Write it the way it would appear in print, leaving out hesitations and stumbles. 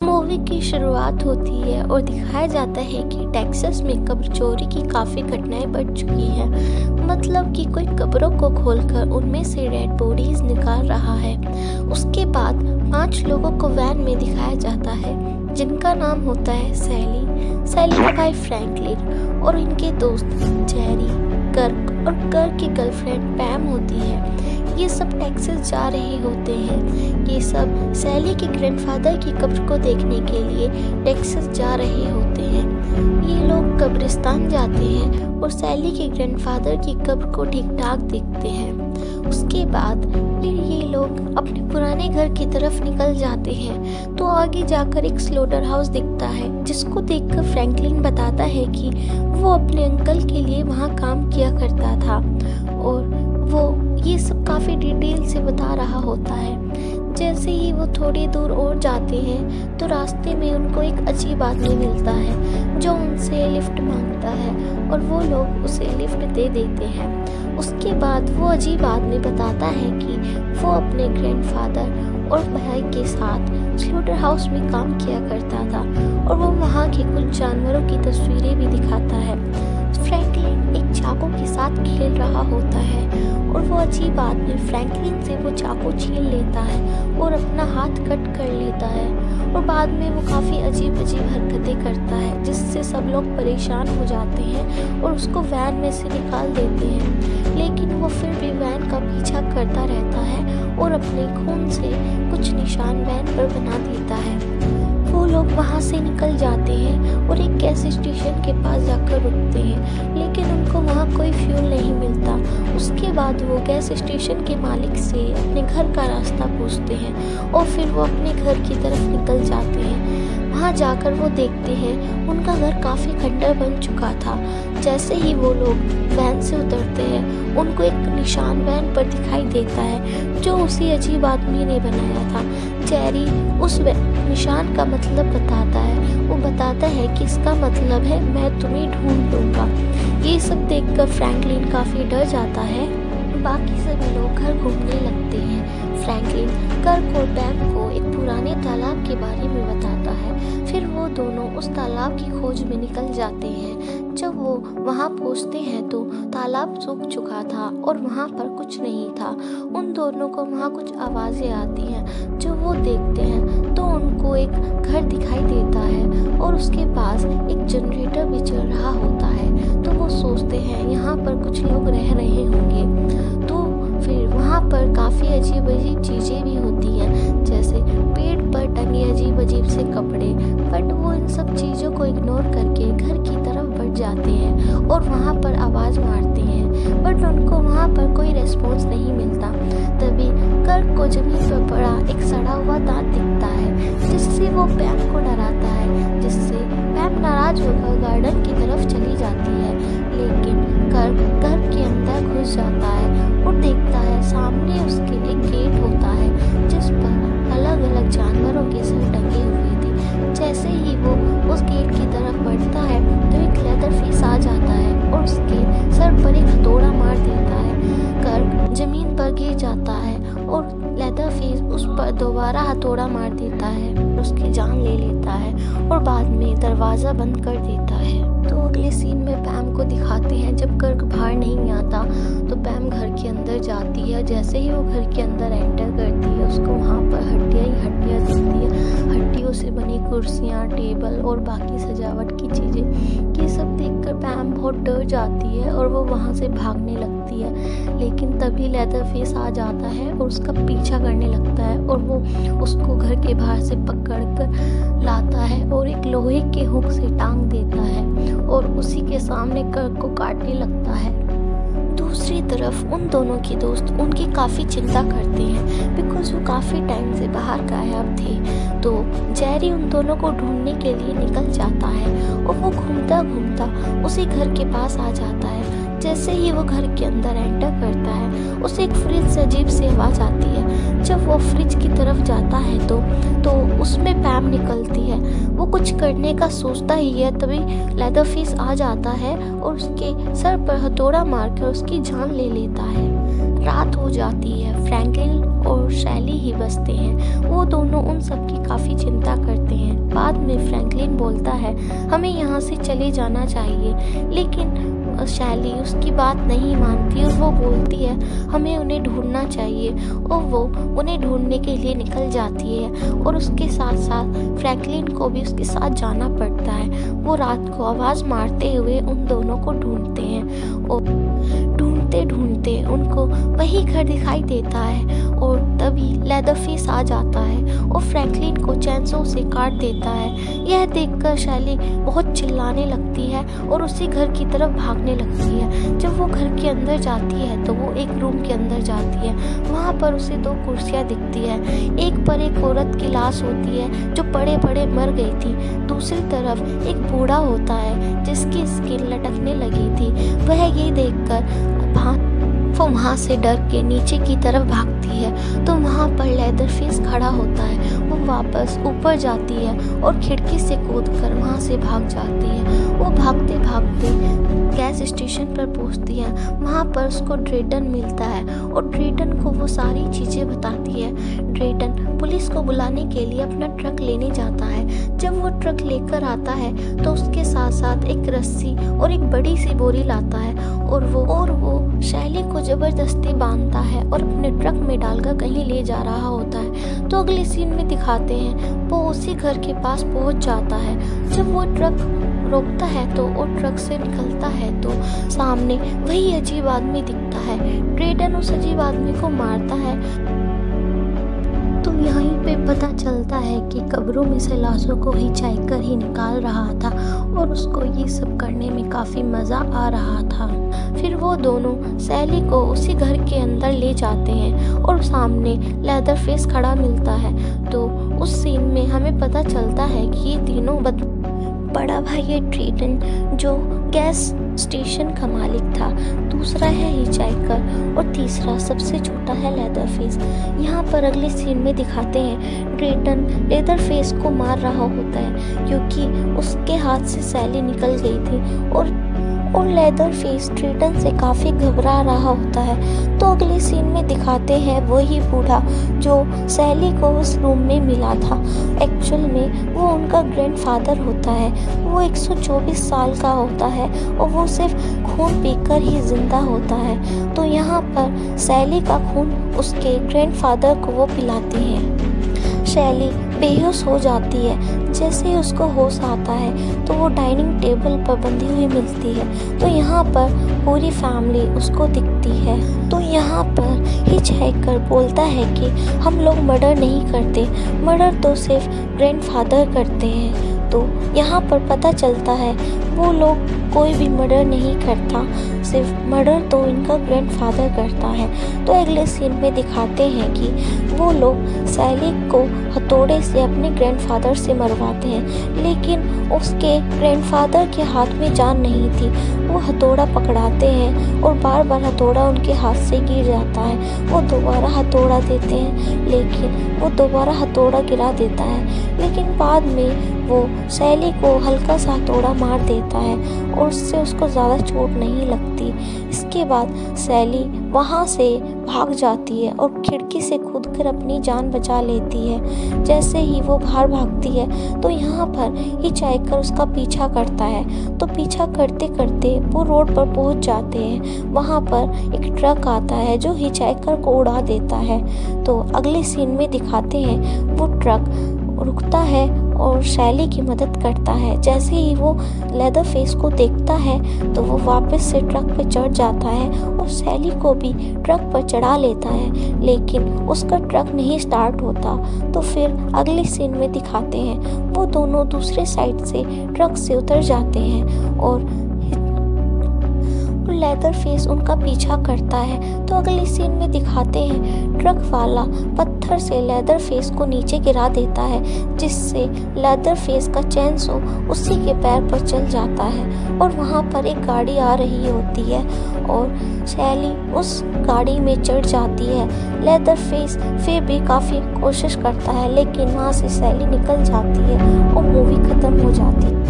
Movie की शुरुआत होती है और दिखाया जाता है कि टेक्सास में कब्र चोरी की काफ़ी घटनाएं बढ़ चुकी हैं। मतलब कि कोई कब्रों को खोलकर उनमें से डेड बॉडीज निकाल रहा है। उसके बाद 5 लोगों को वैन में दिखाया जाता है जिनका नाम होता है सैली का भाई फ्रैंकलिन और इनके दोस्त जेरी, कर्क और कर्क की गर्लफ्रेंड पैम होती है। ये सब टेक्सास जा रहे होते हैं। ये सब सैली के ग्रैंडफादर की कब्र को देखने के लिए टेक्सास जा रहे होते हैं। ये लोग कब्रिस्तान जाते हैं और सैली के ग्रैंडफादर की कब्र को ठीक ठाक देखते हैं। उसके बाद फिर ये लोग अपने पुराने घर की तरफ निकल जाते हैं तो आगे जाकर एक स्लोटर हाउस दिखता है जिसको देखकर फ्रैंकलिन बताता है कि वो अपने अंकल के लिए वहाँ काम किया करता था और वो ये सब काफ़ी डिटेल से बता रहा होता है। जैसे ही वो थोड़ी दूर और जाते हैं तो रास्ते में उनको एक अजीब आदमी मिलता है जो उनसे लिफ्ट मांगता है और वो लोग उसे लिफ्ट दे देते हैं। उसके बाद वो अजीब आदमी बताता है कि वो अपने ग्रैंडफादर और भाई के साथ स्लोटर हाउस में काम किया करता था और वो वहाँ के कुछ जानवरों की तस्वीरें भी दिखाता है। फ्रैंकलिन एक चाकू के साथ खेल रहा होता है और वो अजीब आदमी फ्रैंकलिन से वो चाकू छीन लेता है और अपना हाथ कट कर लेता है और बाद में वो काफ़ी अजीब हरकतें करता है जिससे सब लोग परेशान हो जाते हैं और उसको वैन में से निकाल देते हैं। लेकिन वो फिर भी वैन का पीछा करता रहता है और अपने खून से कुछ निशान वैन पर बना देता है। वो लोग वहाँ से निकल जाते हैं और एक गैस स्टेशन के पास जाकर रुकते हैं लेकिन उनको वहाँ कोई फ्यूल नहीं मिलता। उसके बाद वो गैस स्टेशन के मालिक से अपने घर का रास्ता पूछते हैं और फिर वो अपने घर की तरफ निकल जाते हैं। वहाँ जाकर वो देखते हैं उनका घर काफ़ी खंडर बन चुका था। जैसे ही वो लोग वैन से उतरते हैं उनको एक निशान वैन पर दिखाई देता है जो उसी अजीब आदमी ने बनाया था। जेरी उस निशान का मतलब बताता है। वो बताता है कि इसका मतलब है मैं तुम्हें ढूंढ लूँगा। ये सब देखकर फ्रैंकलिन काफ़ी डर जाता है। बाकी सभी लोग घर घूमने लगते हैं। फ्रैंकलिन कर्क और पैम को एक पुराने तालाब के बारे में बताता है। फिर वो दोनों उस तालाब की खोज में निकल जाते हैं। जब वो वहाँ पहुँचते हैं तो तालाब सूख चुका था और वहाँ पर कुछ नहीं था। उन दोनों को वहाँ कुछ आवाज़ें आती हैं। जब वो देखते हैं तो उनको एक घर दिखाई देता है और उसके पास एक जनरेटर भी चल रहा होता है। तो वो सोचते हैं यहाँ पर कुछ लोग रह रहे होंगे। तो फिर वहाँ पर काफ़ी अजीब चीज़ें भी होती हैं जैसे पेड़ पर टंगे अजीब से कपड़े। बट वो इन सब चीज़ों को इग्नोर करके घर की तरफ बढ़ जाते हैं और वहाँ पर आवाज़ मारते हैं बट उनको वहाँ पर कोई रिस्पॉन्स नहीं मिलता। तभी कर्क को जमीन पर पड़ा एक सड़ा हुआ दांत दिखता है जिससे वो पैम को डराता है, जिससे पैम नाराज होकर गार्डन की तरफ चली जाती है। लेकिन कर्क घर के अंदर घुस जाता है और देखता है सामने उसके एक गेट होता है जिस पर अलग अलग जानवरों के सर टंगे हुए थे। जैसे ही वो उस गेट की तरफ बढ़ता है तो एक लेदरफिश आ जाता है और उसके सर पर एक हथौड़ा मार देता है। कर्क जमीन पर गिर जाता है और लेदरफिश उस पर दोबारा हथौड़ा मार देता है और उसकी जान ले लेता है और बाद में दरवाज़ा बंद कर देता है। तो अगले सीन में पैम को दिखाते हैं जब कर्क बाहर नहीं आता तो पैम घर के अंदर जाती है। जैसे ही वो घर के अंदर एंटर करती है उसको वहाँ पर हड्डियाँ ही हड्डियाँ दिखती है। हड्डियों से बनी कुर्सियाँ, टेबल और बाकी सजावट की चीज़ें। ये सब देखकर पैम बहुत डर जाती है और वो वहाँ से भागने लगती है। लेकिन तभी लेदरफिश आ जाता है और उसका पीछा करने लगता है और वो उसको घर के बाहर से पकड़ कर लाता है और एक लोहे के हुक से टांग देता है और उसी के सामने कर्क को काटने लगता है। दूसरी तरफ उन दोनों के दोस्त उनकी काफ़ी चिंता करते हैं बिकॉज वो काफ़ी टाइम से बाहर गायब थे। तो जेरी उन दोनों को ढूंढने के लिए निकल जाता है और वो घूमता घूमता उसी घर के पास आ जाता है। जैसे ही वो घर के अंदर एंटर करता है उसे एक फ्रिज से अजीब सी आवाज़ आती है। जब वो फ्रिज की तरफ जाता है तो उसमें पैम निकलती है। वो कुछ करने का सोचता ही है तभी लेदरफिश आ जाता है और उसके सर पर हथौड़ा मारकर उसकी जान ले लेता है। रात हो जाती है। फ्रैंकलिन और सैली ही बचते हैं। वो दोनों उन सब की काफ़ी चिंता करते हैं। में फ्रैंकलिन बोलता है हमें यहाँ से चले जाना चाहिए, लेकिन शैली उसकी बात नहीं मानती और वो बोलती है हमें उन्हें ढूंढना चाहिए, और वो उन्हें ढूंढने के लिए निकल जाती है। और उसके साथ साथ फ्रैंकलिन को भी उसके साथ जाना पड़ता है। वो रात को आवाज़ मारते हुए उन दोनों को ढूंढते हैं और ढूंढते ढूंढते उनको वही घर दिखाई देता है, और तभी लेदरफेस आ जाता है और फ्रैंकलिन को चैनसो से काट देता है। यह देखकर शैली बहुत चिल्लाने लगती है और उसी घर की तरफ भागने लगती है। जब वो घर के अंदर जाती है तो वो एक रूम के अंदर जाती है। वहाँ पर उसे 2 कुर्सियाँ दिखती है। एक पर एक औरत की लाश होती है जो पड़े पड़े मर गई थी। दूसरी तरफ एक बूढ़ा होता है जिसकी स्किन लटकने लगी थी। वह ये देखकर वो वहाँ से डर के नीचे की तरफ भागती है तो वहाँ पर लेदरफेस खड़ा होता है। वो वापस ऊपर जाती है और खिड़की से कूदकर वहाँ से भाग जाती है। वो भागते भागते गैस स्टेशन पर पहुँचती है। वहाँ पर उसको ड्रेटन मिलता है और ड्रेटन को वो सारी चीज़ें बताती है। ड्रेटन पुलिस को बुलाने के लिए अपना ट्रक लेने जाता है। जब वो ट्रक लेकर आता है तो उसके साथ साथ एक रस्सी और एक बड़ी सी बोरी लाता है और वो शैली को जबरदस्ती बांधता है और अपने ट्रक में डालकर कहीं ले जा रहा होता है। तो अगले सीन में दिखाते हैं वो उसी घर के पास पहुंच जाता है। जब वो ट्रक रोकता है तो वो ट्रक से निकलता है तो सामने वही अजीब आदमी दिखता है। ड्रेटन उस अजीब आदमी को मारता है। तो यहीं पे पता चलता है कि कब्रों में से लाशों को हिचहाइकर ही निकाल रहा था और उसको ये सब करने में काफ़ी मज़ा आ रहा था। फिर वो दोनों सैली को उसी घर के अंदर ले जाते हैं और सामने लेदरफेस खड़ा मिलता है। तो उस सीन में हमें पता चलता है कि ये तीनों बड़ा भाई है ड्रेटन जो गैस स्टेशन का मालिक था, दूसरा है हिचहाइकर और तीसरा सबसे छोटा है लेदरफेस। यहाँ पर अगले सीन में दिखाते हैं ड्रेटन लेदरफेस को मार रहा होता है क्योंकि उसके हाथ से सैली निकल गई थी और लेदरफेस ड्रेटन से काफ़ी घबरा रहा होता है। तो अगले सीन में दिखाते हैं वही बूढ़ा जो सैली को उस रूम में मिला था। एक्चुअल में वो उनका ग्रैंडफादर होता है। वो 124 साल का होता है और वो सिर्फ खून पीकर ही जिंदा होता है। तो यहाँ पर सैली का खून उसके ग्रैंडफादर को वो पिलाती है। शैली बेहोश हो जाती है। जैसे ही उसको होश आता है तो वो डाइनिंग टेबल पर बंधी हुई मिलती है। तो यहाँ पर पूरी फैमिली उसको दिखती है। तो यहाँ पर हिचहाइकर बोलता है कि हम लोग मर्डर नहीं करते, मर्डर तो सिर्फ ग्रैंडफादर करते हैं। तो यहाँ पर पता चलता है वो लोग कोई भी मर्डर नहीं करता, सिर्फ मर्डर तो इनका ग्रैंडफादर करता है। तो अगले सीन में दिखाते हैं कि वो लोग सैली को हथौड़े से अपने ग्रैंडफादर से मरवाते हैं, लेकिन उसके ग्रैंडफादर के हाथ में जान नहीं थी। वो हथौड़ा पकड़ाते हैं और बार बार हथौड़ा उनके हाथ से गिर जाता है। वो दोबारा हथौड़ा देते हैं लेकिन वो दोबारा हथौड़ा गिरा देता है, लेकिन बाद में वो सैली को हल्का सा हथौड़ा मार देता है और उससे उसको ज़्यादा चोट नहीं लगती। इसके बाद सैली वहाँ से भाग जाती है और खिड़की से कूदकर अपनी जान बचा लेती है। जैसे ही वो बाहर भागती है तो यहाँ पर हिचहाइकर उसका पीछा करता है। तो पीछा करते करते वो रोड पर पहुँच जाते हैं। वहाँ पर एक ट्रक आता है जो हिचहाइकर को उड़ा देता है। तो अगले सीन में दिखाते हैं वो ट्रक रुकता है और शैली की मदद करता है। जैसे ही वो लेदरफेस को देखता है तो वो वापस से ट्रक पर चढ़ जाता है और शैली को भी ट्रक पर चढ़ा लेता है, लेकिन उसका ट्रक नहीं स्टार्ट होता। तो फिर अगले सीन में दिखाते हैं वो दोनों दूसरे साइड से ट्रक से उतर जाते हैं और लेदरफेस उनका पीछा करता है। तो अगले सीन में दिखाते हैं ट्रक वाला पत्थर से लेदरफेस को नीचे गिरा देता है, जिससे लेदरफेस का चैनसो उसी के पैर पर चल जाता है और वहाँ पर एक गाड़ी आ रही होती है और शैली उस गाड़ी में चढ़ जाती है। लेदरफेस फिर भी काफ़ी कोशिश करता है लेकिन वहाँ से शैली निकल जाती है और मूवी ख़त्म हो जाती है।